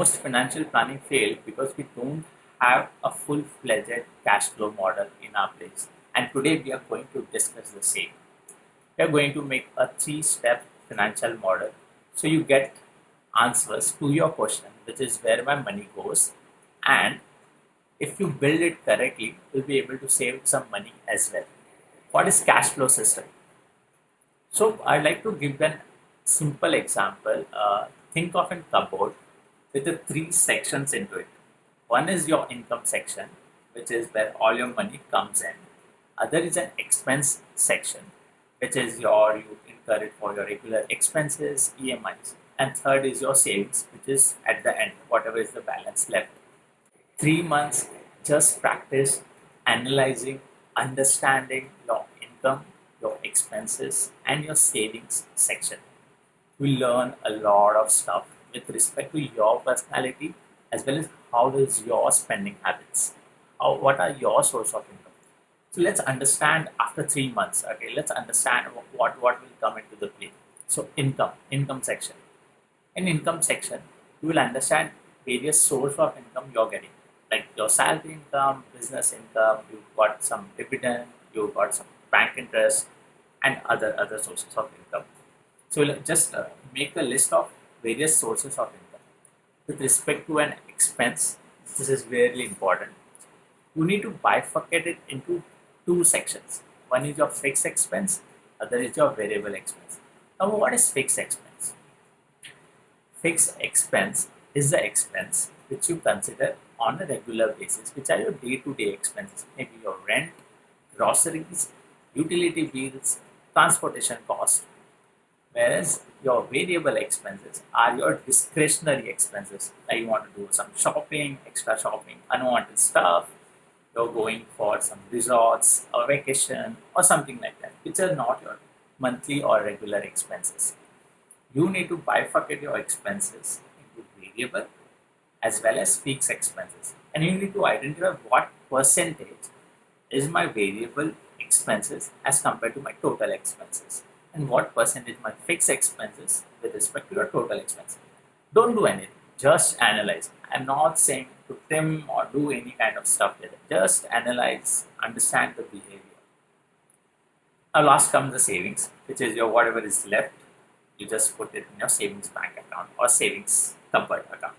most financial planning fail because we don't have a full-fledged cash flow model in our place. And today we are going to discuss the same. We are going to make a three-step financial model so you get answers to your question, which is where my money goes. And if you build it correctly, you'll be able to save some money as well. What is cash flow system? So I'd like to give an simple example. Think of a cupboard with the three sections into it. One is your income section, which is where all your money comes in. Other is an expense section, which is you incur it for your regular expenses, EMIs. And third is your savings, which is at the end, whatever is the balance left. 3 months, just practice analyzing, understanding your income, your expenses, and your savings section. We learn a lot of stuff with respect to your personality as well as how is your spending habits. What are your source of income? So let's understand after 3 months. Okay, let's understand what will come into the play. So income section. In income section, you will understand various source of income you're getting, like your salary income, business income. You've got some dividend, you've got some bank interest, and other sources of income. So we'll just make a list of various sources of income. With respect to an expense, this is really important. You need to bifurcate it into two sections. One is your fixed expense, other is your variable expense. Now, what is fixed expense? Fixed expense is the expense which you consider on a regular basis, which are your day-to-day expenses, maybe your rent, groceries, utility bills, transportation cost. Whereas your variable expenses are your discretionary expenses, like you want to do some shopping, extra shopping, unwanted stuff, you're going for some resorts or vacation or something like that, which are not your monthly or regular expenses. You need to bifurcate your expenses into variable as well as fixed expenses. And you need to identify what percentage is my variable expenses as compared to my total expenses, and what percentage my fixed expenses with respect to your total expenses. Don't do anything, just analyze. I'm not saying to trim or do any kind of stuff with it. Just analyze, understand the behavior. Now last comes the savings, which is your whatever is left, you just put it in your savings bank account or savings cupboard account.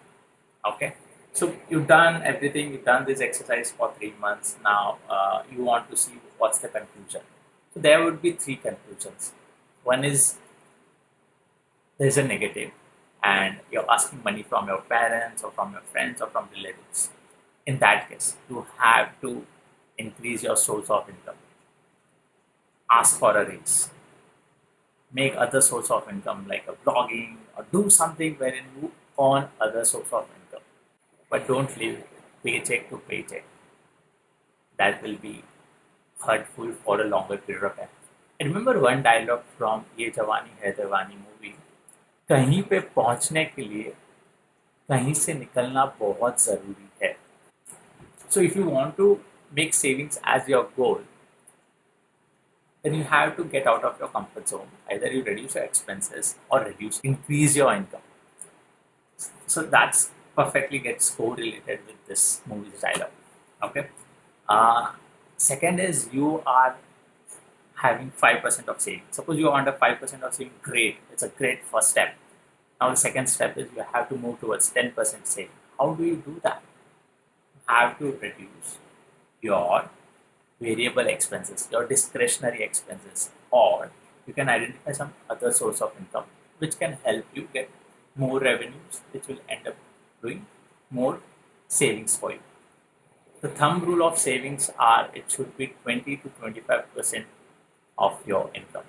Okay, so you've done everything, you've done this exercise for 3 months. Now you want to see what's the conclusion. So there would be three conclusions. One is there's a negative and you're asking money from your parents or from your friends or from relatives. In that case, you have to increase your source of income. Ask for a raise. Make other source of income like a blogging or do something wherein you earn other source of income. But don't live paycheck to paycheck. That will be hurtful for a longer period of time. I remember one dialogue from ये जवानी है दीवानी movie. कहीं पे पहुंचने के लिए कहीं से निकलना बहुत ज़रूरी है. So if you want to make savings as your goal, then you have to get out of your comfort zone. Either you reduce your expenses or increase your income. So that's perfectly gets correlated with this movie's dialogue. Okay. Second is you are having 5% of savings. Suppose you want a 5% of saving, great. It's a great first step. Now the second step is you have to move towards 10% saving. How do you do that? You have to reduce your variable expenses, your discretionary expenses, or you can identify some other source of income which can help you get more revenues, which will end up doing more savings for you. The thumb rule of savings are it should be 20 to 25% of your income.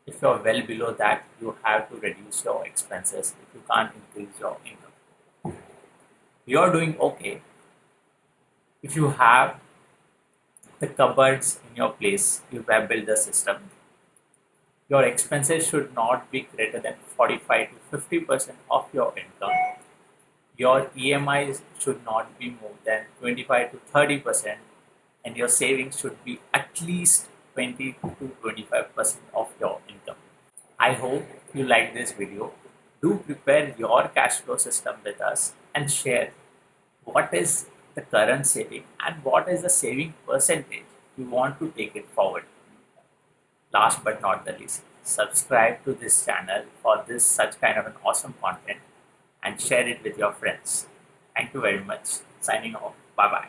If you're well below that, you have to reduce your expenses if you can't increase your income. You're doing okay if you have the cupboards in your place, you have built the system. Your expenses should not be greater than 45 to 50% of your income. Your EMIs should not be more than 25 to 30%, and your savings should be at least 20 to 25% of your income. I hope you like this video. do prepare your cash flow system with us and share what is the current saving and what is the saving percentage you want to take it forward. Last but not the least, subscribe to this channel for this such kind of an awesome content and share it with your friends. Thank you very much. Signing off. Bye bye.